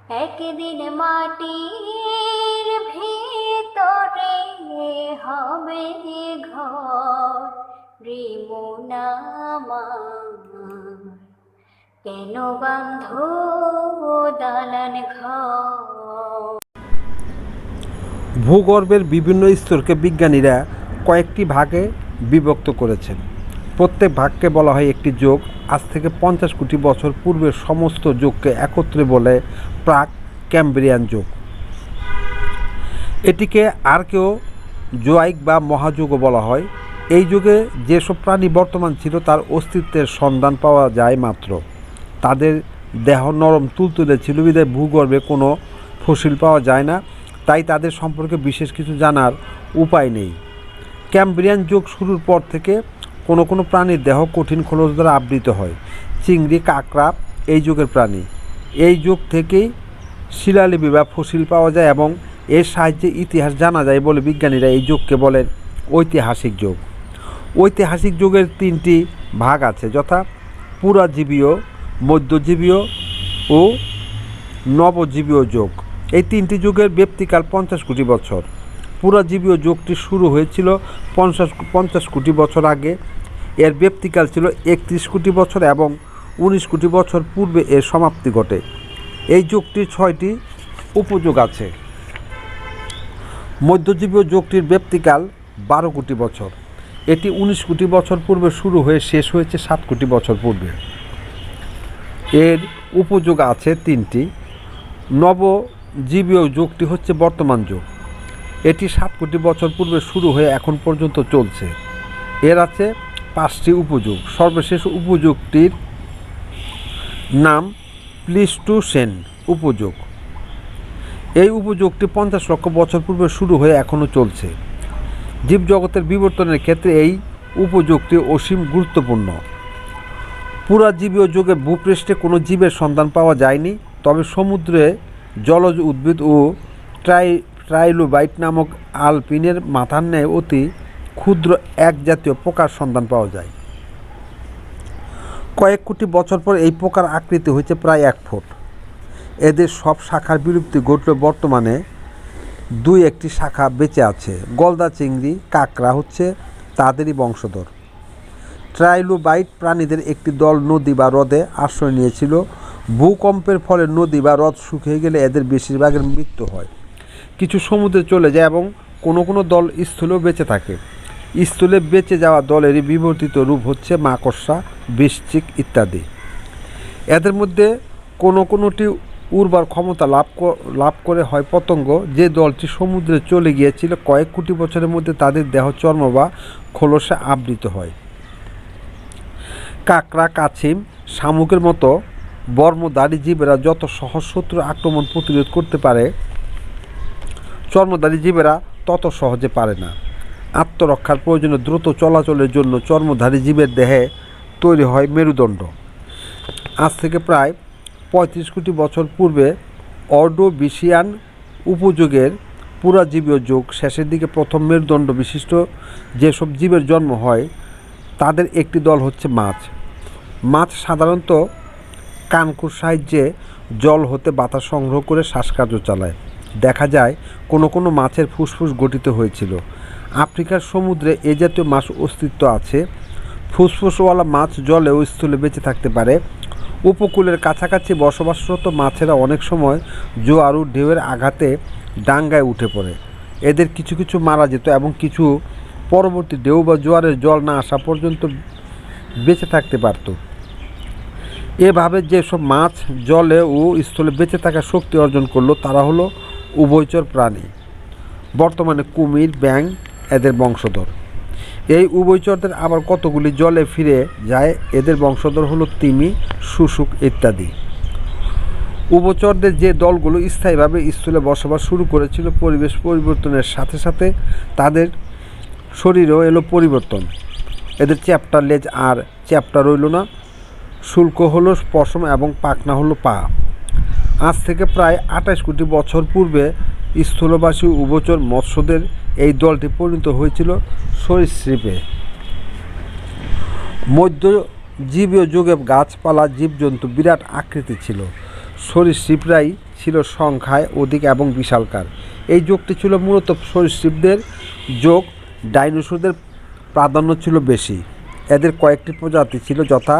একদিন মাটির ভিতরে হবে ঘর রিমোনামার, কেন বাঁধ দালান ঘর। ভূগর্ভের বিভিন্ন স্তরকে বিজ্ঞানীরা কয়েকটি ভাগে বিভক্ত করেছেন। প্রত্যেক ভাগকে বলা হয় একটি যুগ। আজ থেকে 50 কোটি বছর পূর্বের সমস্ত যুগকে একত্রে বলে প্রাক ক্যাম্ব্রিয়ান যুগ। এটিকে আর কেউ জোয়াইক বা মহাযুগও বলা হয়। এই যুগে যেসব প্রাণী বর্তমান ছিল তার অস্তিত্বের সন্ধান পাওয়া যায় মাত্র। তাদের দেহ নরম তুলতুলে ছিল বিধায় ভূগর্ভে কোনো ফসিল পাওয়া যায় না, তাই তাদের সম্পর্কে বিশেষ কিছু জানার উপায় নেই। ক্যাম্ব্রিয়ান যুগ শুরুর পর থেকে কোনো কোনো প্রাণীর দেহ কঠিন খোলস দ্বারা আবৃত হয়। চিংড়ি, কাঁকড়া এই যুগের প্রাণী। এই যুগ থেকেই শিলালিপি বা ফসিল পাওয়া যায় এবং এর সাহায্যে ইতিহাস জানা যায় বলে বিজ্ঞানীরা এই যুগকে বলেন ঐতিহাসিক যুগ। ঐতিহাসিক যুগের 3টি ভাগ আছে, যথা পুরাজীবীয়, মধ্যজীবীয় ও নবজীবীয় যুগ। এই 3টি যুগের ব্যাপ্তিকাল 50 কোটি বছর। পুরাজীবীয় যুগটি শুরু হয়েছিল 50 কোটি বছর আগে। এর ব্যাপ্তিকাল ছিল 31 কোটি বছর এবং 19 কোটি বছর পূর্বে এর সমাপ্তি ঘটে। এই যুগটির 6টি উপযুগ আছে। মধ্যজীবীয় যুগটির ব্যাপ্তিকাল 12 কোটি বছর। এটি 19 কোটি বছর পূর্বে শুরু হয়ে শেষ হয়েছে 7 কোটি বছর পূর্বে। এর উপযুগ আছে 3টি। নবজীবীয় যুগটি হচ্ছে বর্তমান যুগ। এটি 7 কোটি বছর পূর্বে শুরু হয়ে এখন পর্যন্ত চলছে। এর আছে 5টি উপযুগ। সর্বশেষ উপযুগটির নাম প্লিস্টোসেন উপযুগ। এই উপযুগটি 50 লক্ষ বছর পূর্বে শুরু হয়ে এখনও চলছে। জীবজগতের বিবর্তনের ক্ষেত্রে এই উপযুগটি অসীম গুরুত্বপূর্ণ। পুরাজীবীয় যুগে ভূপৃষ্ঠে কোনো জীবের সন্ধান পাওয়া যায়নি, তবে সমুদ্রে জলজ উদ্ভিদ ও ট্রাইলোবাইট নামক আলপিনের মাথার ন্যায় অতি ক্ষুদ্র এক জাতীয় পোকার সন্ধান পাওয়া যায়। কয়েক কোটি বছর পর এই পোকার আকৃতি হয়েছে প্রায় 1 ফুট। এদের সব শাখার বিলুপ্তি ঘটলে বর্তমানে 2-1টি শাখা বেঁচে আছে। গলদা চিংড়ি, কাঁকড়া হচ্ছে তাদেরই বংশধর। ট্রাইলোবাইট প্রাণীদের একটি দল নদী বা হ্রদে আশ্রয় নিয়েছিল। ভূকম্পের ফলে নদী বা হ্রদ শুকিয়ে গেলে এদের বেশিরভাগের মৃত্যু হয়। কিছু সমুদ্রে চলে যায় এবং কোনো কোনো দল স্থলেও বেঁচে থাকে। স্থলে বেঁচে যাওয়া দলেরই বিবর্তিত রূপ হচ্ছে মাকড়সা, বৃশ্চিক ইত্যাদি। এদের মধ্যে কোনো কোনোটি উর্বর ক্ষমতা লাভ করে হয় পতঙ্গ। যে দলটি সমুদ্রে চলে গিয়েছিল কয়েক কোটি বছরের মধ্যে তাদের দেহ চর্ম বা খোলসে আবৃত হয়। কাঁকড়া, কাছিম, শামুকের মতো বর্মধারী জীবেরা যত সহজ শত্রুর আক্রমণ প্রতিরোধ করতে পারে, চর্মধারী জীবেরা তত সহজে পারে না। আত্মরক্ষার প্রয়োজনে দ্রুত চলাচলের জন্য চর্মধারী জীবের দেহে তৈরি হয় মেরুদণ্ড। আজ থেকে প্রায় 35 কোটি বছর পূর্বে অর্ডোভিশিয়ান উপযুগের পুরাজীবীয় যুগ শেষের দিকে প্রথম মেরুদণ্ড বিশিষ্ট যেসব জীবের জন্ম হয় তাদের একটি দল হচ্ছে মাছ। মাছ সাধারণত কানকুর সাহায্যে জল হতে বাতাস সংগ্রহ করে শ্বাসকার্য চালায়। দেখা যায় কোনো কোনো মাছের ফুসফুস গঠিত হয়েছিল। আফ্রিকার সমুদ্রে এ জাতীয় মাছ অস্তিত্ব আছে। ফুসফুসওয়ালা মাছ জলে ও স্থলে বেঁচে থাকতে পারে। উপকূলের কাছাকাছি বসবাসরত মাছেরা অনেক সময় জোয়ার ও ঢেউয়ের আঘাতে ডাঙ্গায় উঠে পড়ে। এদের কিছু কিছু মারা যেত এবং কিছু পরবর্তী ঢেউ বা জোয়ারের জল না আসা পর্যন্ত বেঁচে থাকতে পারত। এভাবে যেসব মাছ জলে ও স্থলে বেঁচে থাকার শক্তি অর্জন করলো তারা হলো উভয়চর প্রাণী। বর্তমানে কুমির, ব্যাঙ এদের বংশধর। এই উভয়চরদের আবার কতগুলি জলে ফিরে যায়। এদের বংশধর হলো তিমি, শুশুক ইত্যাদি। উভয়চরদের যে দলগুলো স্থায়ীভাবে স্থলে বসবাস শুরু করেছিল, পরিবেশ পরিবর্তনের সাথে সাথে তাদের শরীরেও এলো পরিবর্তন। এদের চ্যাপ্টা লেজ আর চ্যাপ্টা রইল না। শুল্ক হলো পশম এবং পাখনা হলো পা। আজ থেকে প্রায় 28 কোটি বছর পূর্বে স্থলবাসী উভচর মৎস্যদের এই দলটি পরিণত হয়েছিল সরীসৃপে। মধ্যজীবীয় যুগে গাছপালা, জীবজন্তু বিরাট আকৃতি ছিল। সরীসৃপরাই ছিল সংখ্যায় অধিক এবং বিশালকার। এই যোগটি ছিল মূলত সরীসৃপদের যোগ, ডাইনোসরদের প্রাধান্য ছিল বেশি। এদের কয়েকটি প্রজাতি ছিল, যথা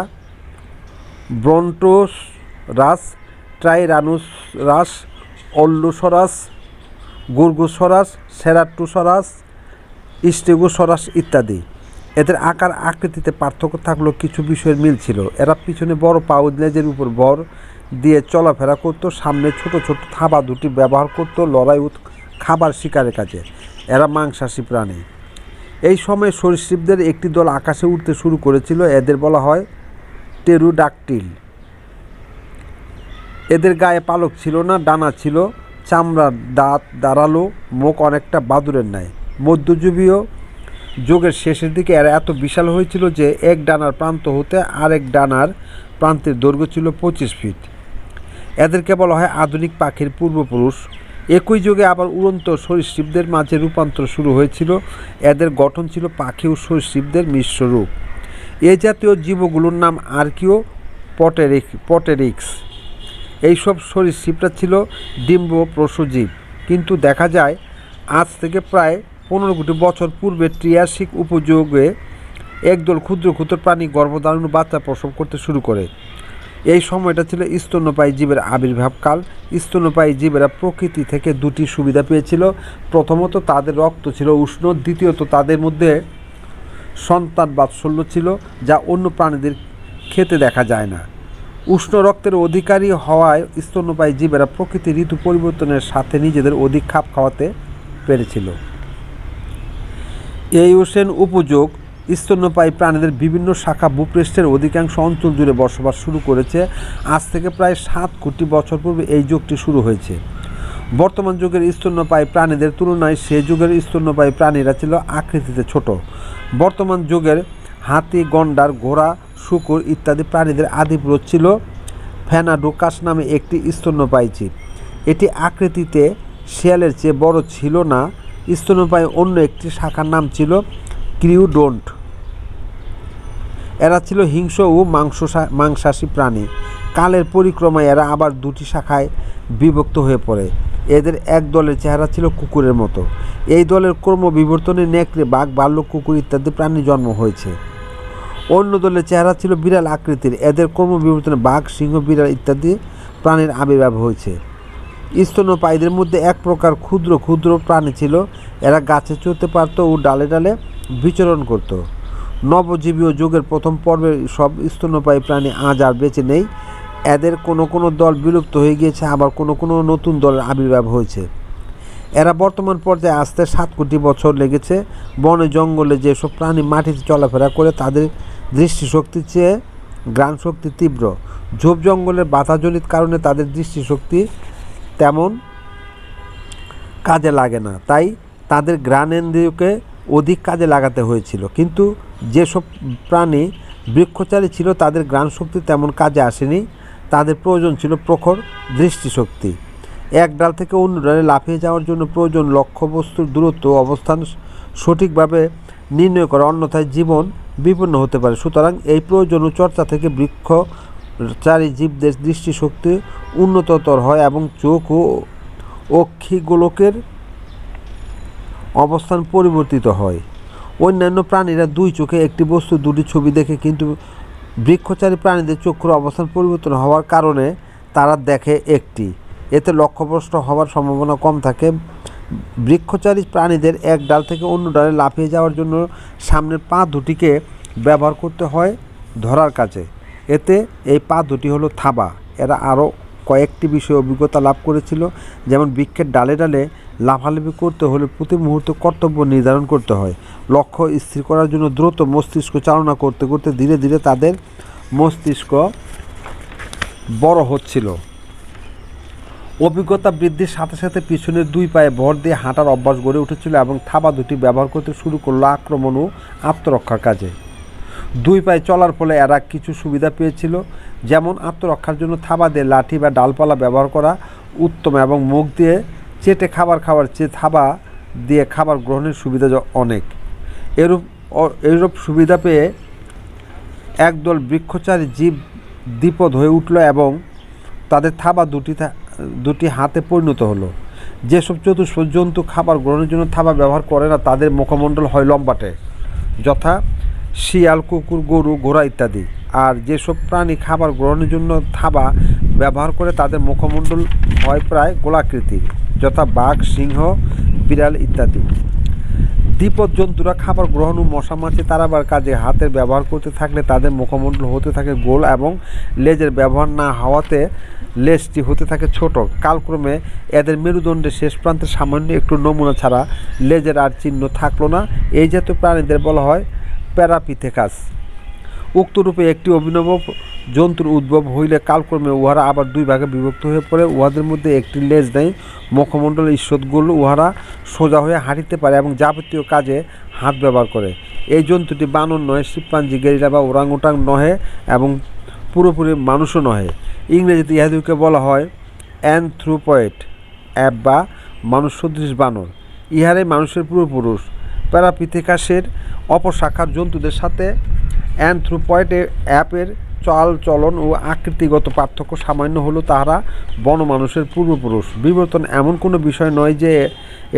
ব্রন্টোসরাস, ট্রাইরানোসরাস, অল্লোসরাস, গুরগুসরাস, সেরাটোসরাস, স্টেগোসরাস ইত্যাদি। এদের আকার আকৃতিতে পার্থক্য থাকলেও কিছু বিষয়ের মিল ছিল। এরা পিছনে বড় পা ও লেজের উপর ভর দিয়ে চলাফেরা করত, সামনে ছোট ছোট থাবা দুটি ব্যবহার করত লড়াই ও খাবার শিকারের কাজে। এরা মাংসাশী প্রাণী। এই সময় সরীসৃপদের একটি দল আকাশে উড়তে শুরু করেছিল। এদের বলা হয় টেরোডাক্টিল। এদের গায়ে পালক ছিল না, ডানা ছিল, চামড়ার, দাঁত ধারালো, মুখ অনেকটা বাদুড়ের ন্যায়। মধ্যযুগীয় যুগের শেষের দিকে এরা এত বিশাল হয়েছিল যে এক ডানার প্রান্ত হতে আরেক ডানার প্রান্তের দৈর্ঘ্য ছিল 25 ফিট। এদেরকে বলা হয় আধুনিক পাখির পূর্বপুরুষ। একই যুগে আবার উড়ন্ত সরীসৃপদের মাঝে রূপান্তর শুরু হয়েছিল। এদের গঠন ছিল পাখি ও সরীসৃপদের মিশ্র রূপ। এ জাতীয় জীবগুলোর নাম আর্কিও পটেরিক্স। এইসব সরীসৃপরা ছিল ডিম্বপ্রসূ জীব। কিন্তু দেখা যায় আজ থেকে প্রায় 15 কোটি বছর পূর্বে ট্রিয়াসিক উপযোগে একদল ক্ষুদ্র ক্ষুদ্র প্রাণী গর্ভধারণ ও বাচ্চা প্রসব করতে শুরু করে। এই সময়টা ছিল স্তন্যপায়ী জীবের আবির্ভাবকাল। স্তন্যপায়ী জীবেরা প্রকৃতি থেকে দুটি সুবিধা পেয়েছিল। প্রথমত, তাদের রক্ত ছিল উষ্ণ। দ্বিতীয়ত, তাদের মধ্যে সন্তান বাৎসল্য ছিল, যা অন্য প্রাণীদের খেতে দেখা যায় না। উষ্ণ রক্তের অধিকারী হওয়ায় স্তন্যপায়ী জীবেরা প্রকৃতির ঋতু পরিবর্তনের সাথে নিজেদের অধিক খাপ খাওয়াতে পেরেছিল। এই ওশেন উপযোগ স্তন্যপায়ী প্রাণীদের বিভিন্ন শাখা ভূপৃষ্ঠের অধিকাংশ অঞ্চল জুড়ে বসবাস শুরু করেছে। আজ থেকে প্রায় 7 কোটি বছর পূর্বে এই যুগটি শুরু হয়েছে। বর্তমান যুগের স্তন্যপায়ী প্রাণীদের তুলনায় সে যুগের স্তন্যপায়ী প্রাণীরা ছিল আকৃতিতে ছোট। বর্তমান যুগের হাতি, গন্ডার, ঘোড়া, শূকর ইত্যাদি প্রাণীদের আদিপুরুষ ছিল ফেনাডোকাস নামে একটি স্তন্যপায়ী জীব। এটি আকৃতিতে শিয়ালের চেয়ে বড় ছিল না। স্তন্যপায়ী অন্য একটি শাখার নাম ছিল ক্রিওডোন্ট। এরা ছিল হিংস্র ও মাংসাশী প্রাণী। কালের পরিক্রমায় এরা আবার দুটি শাখায় বিভক্ত হয়ে পড়ে। এদের এক দলের চেহারা ছিল কুকুরের মতো। এই দলের ক্রমবিবর্তনে নেকড়ে, বাঘ, ভাল্লুক, কুকুর ইত্যাদি প্রাণী জন্ম হয়েছে। অন্য দলের চেহারা ছিল বিড়াল আকৃতির। এদের ক্রমবিবর্তনে বাঘ, সিংহ, বিড়াল ইত্যাদি প্রাণীর আবির্ভাব হয়েছে। স্তন্যপায়ীদের মধ্যে এক প্রকার ক্ষুদ্র ক্ষুদ্র প্রাণী ছিল। এরা গাছে চড়তে পারত ও ডালে ডালে বিচরণ করত। নবজীবীয় যুগের প্রথম পর্বের সব স্তন্যপায়ী প্রাণী আজ আর বেঁচে নেই। এদের কোনো কোনো দল বিলুপ্ত হয়ে গিয়েছে, আবার কোনো কোনো নতুন দলের আবির্ভাব হয়েছে। এরা বর্তমান পর্যায়ে আসতে 7 কোটি বছর লেগেছে। বনে জঙ্গলে যেসব প্রাণী মাটিতে চলাফেরা করে তাদের দৃষ্টিশক্তির চেয়ে ঘ্রাণশক্তি তীব্র। ঝোপ জঙ্গলের বাধাজনিত কারণে তাদের দৃষ্টিশক্তি তেমন কাজে লাগে না, তাই তাদের ঘ্রাণেন্দ্রিয়কে অধিক কাজে লাগাতে হয়েছিল। কিন্তু যেসব প্রাণী বৃক্ষচারী ছিল তাদের ঘ্রাণশক্তি তেমন কাজে আসেনি। তাদের প্রয়োজন ছিল প্রখর দৃষ্টিশক্তি। এক ডাল থেকে অন্য ডালে লাফিয়ে যাওয়ার জন্য প্রয়োজন লক্ষ্যবস্তুর দূরত্ব ও অবস্থান সঠিকভাবে নির্ণয় করা, অন্যথায় জীবন বিপন্ন হতে পারে। সুতরাং এই প্রয়োজন ও চর্চা থেকে বৃক্ষচারী জীবদের দৃষ্টিশক্তি উন্নততর হয় এবং চোখ ও অক্ষিগোলকের অবস্থান পরিবর্তিত হয়। অন্যান্য প্রাণীরা 2 চোখে একটি বস্তু দুটি ছবি দেখে, কিন্তু বৃক্ষচারী প্রাণীদের চক্ষুর অবস্থান পরিবর্তন হওয়ার কারণে তারা দেখে একটি। এতে লক্ষ্যভ্রষ্ট হওয়ার সম্ভাবনা কম থাকে। বৃক্ষচারী প্রাণীদের এক ডাল থেকে অন্য ডালে লাফিয়ে যাওয়ার জন্য সামনের পা দুটিকে ব্যবহার করতে হয় ধরার কাজে। এতে এই পা দুটি হলো থাবা। এরা আরও কয়েকটি বিষয়ে অভিজ্ঞতা লাভ করেছিল, যেমন বৃক্ষের ডালে ডালে লাফালাফি করতে হলে প্রতি মুহূর্তে কর্তব্য নির্ধারণ করতে হয়। লক্ষ্য স্থির করার জন্য দ্রুত মস্তিষ্ক চালনা করতে করতে ধীরে ধীরে তাদের মস্তিষ্ক বড় হচ্ছিল। অভিজ্ঞতা বৃদ্ধির সাথে সাথে পিছনের 2 পায়ে ভর দিয়ে হাঁটার অভ্যাস গড়ে উঠেছিল এবং থাবা দুটি ব্যবহার করতে শুরু করলো আক্রমণ ও আত্মরক্ষার কাজে। 2 পায়ে চলার ফলে এরা কিছু সুবিধা পেয়েছিল, যেমন আত্মরক্ষার জন্য থাবা দিয়ে লাঠি বা ডালপালা ব্যবহার করা উত্তম এবং মুখ দিয়ে চেটে খাবার খাওয়ার চেয়ে থাবা দিয়ে খাবার গ্রহণের সুবিধা অনেক। এরূপ সুবিধা পেয়ে একদল বৃক্ষচারী জীব দ্বিপদ হয়ে উঠল এবং তাদের থাবা দুটি হাতে পরিণত হলো। যেসব চতুষ্পদ জন্তু খাবার গ্রহণের জন্য থাবা ব্যবহার করে না তাদের মুখমণ্ডল হয় লম্বাটে, যথা শিয়াল, কুকুর, গরু, ঘোড়া ইত্যাদি। আর যেসব প্রাণী খাবার গ্রহণের জন্য থাবা ব্যবহার করে তাদের মুখমণ্ডল হয় প্রায় গোলাকৃতির, যথা বাঘ, সিংহ, বিড়াল ইত্যাদি। দ্বিপদ জন্তুরা খাবার গ্রহণ ও মশা মাছি তাড়াবার কাজে হাতের ব্যবহার করতে থাকলে তাদের মুখমণ্ডল হতে থাকে গোল এবং লেজের ব্যবহার না হওয়াতে লেজটি হতে থাকে ছোট। কালক্রমে এদের মেরুদণ্ডের শেষ প্রান্তে সামান্য একটু নমুনা ছাড়া লেজের আর চিহ্ন থাকলো না। এই জাতীয় প্রাণীদের বলা হয় প্যারাপিথেকাস। উক্তরূপে একটি অভিনব জন্তুর উদ্ভব হইলে কালক্রমে উহারা আবার দুই ভাগে বিভক্ত হয়ে পড়ে। উহাদের মধ্যে একটি লেজ নেই, মুখমণ্ডল ঈষৎ গোল, উহারা সোজা হয়ে হাঁটিতে পারে এবং যাবতীয় কাজে হাত ব্যবহার করে। এই জন্তুটি বানর নহে, শিম্পাঞ্জি, গেরিলা বা ওরাংউটাং নহে এবং পুরোপুরি মানুষও নহে। ইংরেজিতে ইহাদিকে বলা হয় অ্যানথ্রোপয়েড বা মানুষ সদৃশ বানর। ইহারাই মানুষের পূর্বপুরুষ। প্যারাপিথেকাসের অপশাখার জন্তুদের সাথে অ্যানথ্রোপয়েড অ্যাপের চাল চলন ও আকৃতিগত পার্থক্য সামান্য হলেও তাহারা বনমানুষের পূর্বপুরুষ। বিবর্তন এমন কোনো বিষয় নয় যে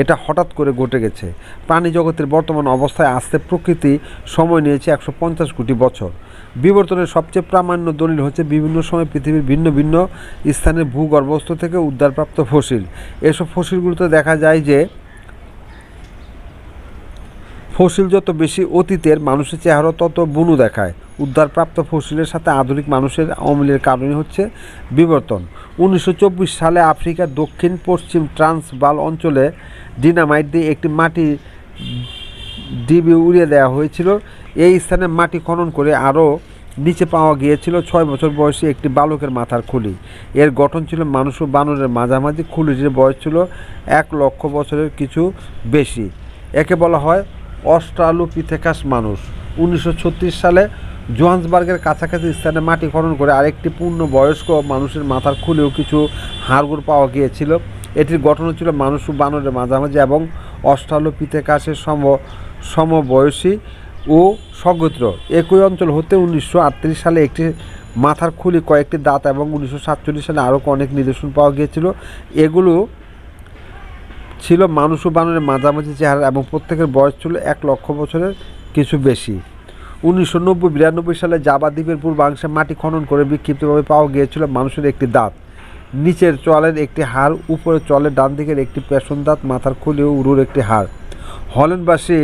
এটা হঠাৎ করে ঘটে গেছে। প্রাণী জগতের বর্তমান অবস্থায় আসতে প্রকৃতি সময় নিয়েছে 150 কোটি বছর। বিবর্তনের সবচেয়ে প্রামাণ্য দলিল হচ্ছে বিভিন্ন সময় পৃথিবীর ভিন্ন ভিন্ন স্থানের ভূগর্ভস্থ থেকে উদ্ধারপ্রাপ্ত ফসিল। এসব ফসিলগুলোতে দেখা যায় যে ফসিল যত বেশি অতীতের মানুষের চেহারা তত বুনো দেখায়। উদ্ধারপ্রাপ্ত ফসিলের সাথে আধুনিক মানুষের অমিলের কারণই হচ্ছে বিবর্তন। 1924 সালে আফ্রিকার দক্ষিণ পশ্চিম ট্রান্সবাল অঞ্চলে ডিনামাইট দিয়ে একটি মাটি ডিবি উড়িয়ে দেওয়া হয়েছিল। এই স্থানে মাটি খনন করে আরও নিচে পাওয়া গিয়েছিল 6 বছর বয়সী একটি বালকের মাথার খুলি। এর গঠন ছিল মানুষ ও বানরের মাঝামাঝি। খুলিটির বয়স ছিল 1 লক্ষ বছরের কিছু বেশি। একে বলা হয় অস্ট্রালোপিথেকাস মানুষ। 1936 সালে জোহান্সবার্গের কাছাকাছি স্থানে মাটি খনন করে আরেকটি পূর্ণবয়স্ক মানুষের মাথার খুলেও কিছু হাড়গোড় পাওয়া গিয়েছিল। এটির গঠন ছিল মানুষ ও বানরের মাঝামাঝি এবং অস্ট্রালোপিথেকাসের সমবয়সী ও সগোত্র। একই অঞ্চল হতে 1938 সালে একটি মাথার খুলি, কয়েকটি দাঁত এবং 1947 সালে আরও অনেক নিদর্শন পাওয়া গিয়েছিল। এগুলো ছিল মানুষ ও বানরের মাঝামাঝি চেহারা এবং প্রত্যেকের বয়স ছিল 1 লক্ষ বছরের কিছু বেশি। 1992 সালে জাভা দ্বীপের পূর্বাংশে মাটি খনন করে বিক্ষিপ্তভাবে পাওয়া গিয়েছিল মানুষের একটি দাঁত, নিচের চলের একটি হাড়, উপরের চলের ডান দিকের একটি পেছন দাঁত, মাথার খুলি ও উরুর একটি হাড়। হল্যান্ডবাসী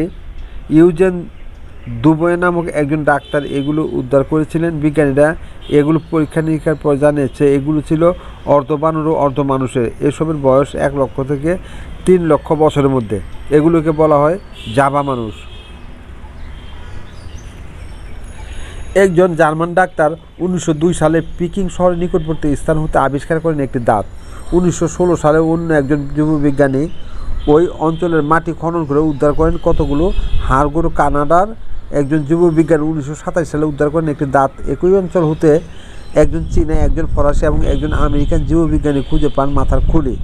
ইউজেন দুবয়ে নামক একজন ডাক্তার এগুলো উদ্ধার করেছিলেন। বিজ্ঞানীরা এগুলো পরীক্ষা নিরীক্ষার পর জানিয়েছে এগুলো ছিল অর্ধবানর ও অর্ধ মানুষের। এসবের বয়স 1 লক্ষ থেকে 3 লক্ষ বছরের মধ্যে। এগুলোকে বলা হয় জাভা মানুষ। একজন জার্মান ডাক্তার 1902 সালে পিকিং শহরের নিকটবর্তী স্থান হতে আবিষ্কার করেন একটি দাঁত। 1916 সালে অন্য একজন জীববিজ্ঞানী ওই অঞ্চলের মাটি খনন করে উদ্ধার করেন কতগুলো হাড়গোড়। কানাডার একজন জীববিজ্ঞানী 1927 সালে উদ্ধার করেন একটি দাঁত। একই অঞ্চল হতে একজন চীনা, একজন ফরাসি এবং একজন আমেরিকান জীববিজ্ঞানী খুঁজে পান মাথার খুলি,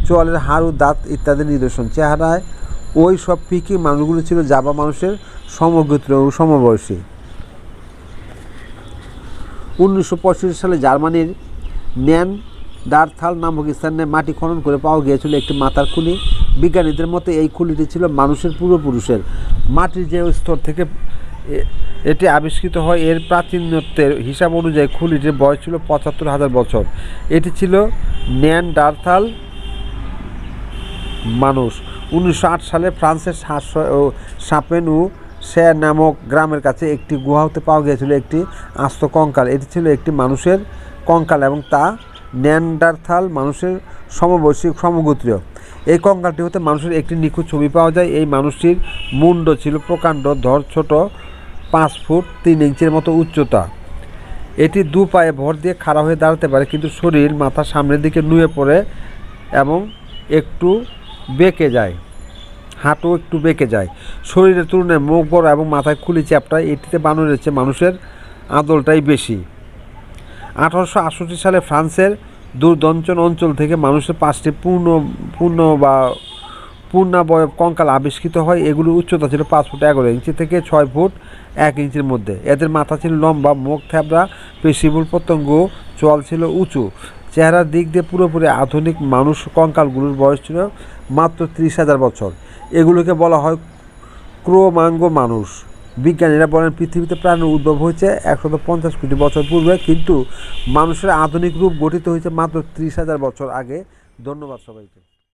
চোয়ালের হাড় ও দাঁত ইত্যাদি নিদর্শন। চেহারায় ওই সব পিকিং মানুষগুলো ছিল জাভা মানুষের সমগোত্র ও সমবয়সী। 1965 সালে জার্মানির নেয়ানডারথাল নামক স্থানে মাটি খনন করে পাওয়া গিয়েছিল একটি মাথার খুলি। বিজ্ঞানীদের মতে এই খুলিটি ছিল মানুষের পূর্বপুরুষের। মাটির যে স্তর থেকে এটি আবিষ্কৃত হয় এর প্রাচীনত্বের হিসাব অনুযায়ী খুলিটির বয়স ছিল 75,000 বছর। এটি ছিল নেয়ানডারথাল মানুষ। 1908 সালে ফ্রান্সের সাপেন ও সে নামক গ্রামের কাছে একটি গুহা হতে পাওয়া গিয়েছিল একটি আস্ত কঙ্কাল। এটি ছিল একটি মানুষের কঙ্কাল এবং তা নেয়ানডারথাল মানুষের সমবয়সী সমগোত্রীয়। এই কঙ্কালটি হতে মানুষের একটি নিখুঁত ছবি পাওয়া যায়। এই মানুষটির মুন্ড ছিল প্রকাণ্ড, ধর ছোট, 5 ফুট 3 ইঞ্চির মতো উচ্চতা। এটি 2 পায়ে ভর দিয়ে খাড়া হয়ে দাঁড়াতে পারে, কিন্তু শরীর মাথা সামনের দিকে নুয়ে পড়ে এবং একটু বেঁকে যায়, হাঁটু একটু বেঁকে যায়। শরীরের তুলনায় মুখ বড় এবং মাথায় খুলি চ্যাপ্টায়। এটিতে বানরের চেয়ে মানুষের আদলটাই বেশি। 1868 সালে ফ্রান্সের দূরদঞ্চন অঞ্চল থেকে মানুষের 5টি পূর্ণাবয়ব কঙ্কাল আবিষ্কৃত হয়। এগুলোর উচ্চতা ছিল 5 ফুট 11 ইঞ্চি থেকে 6 ফুট 1 ইঞ্চির মধ্যে। এদের মাথা ছিল লম্বা, মুখ থ্যাবড়া, পেশিবুল প্রত্যঙ্গ, চোয়াল ছিল উঁচু, চেহারার দিক দিয়ে পুরোপুরি আধুনিক মানুষ কঙ্কালগুলোর বয়স ছিল মাত্র 30,000 বছর। এগুলোকে বলা হয় ক্রোমাঙ্গ মানুষ। বিজ্ঞানীরা বলেন পৃথিবীতে প্রাণীর উদ্ভব হয়েছে 150 কোটি বছর পূর্বে, কিন্তু মানুষের আধুনিক রূপ গঠিত হয়েছে মাত্র 30,000 বছর আগে। ধন্যবাদ সবাইকে।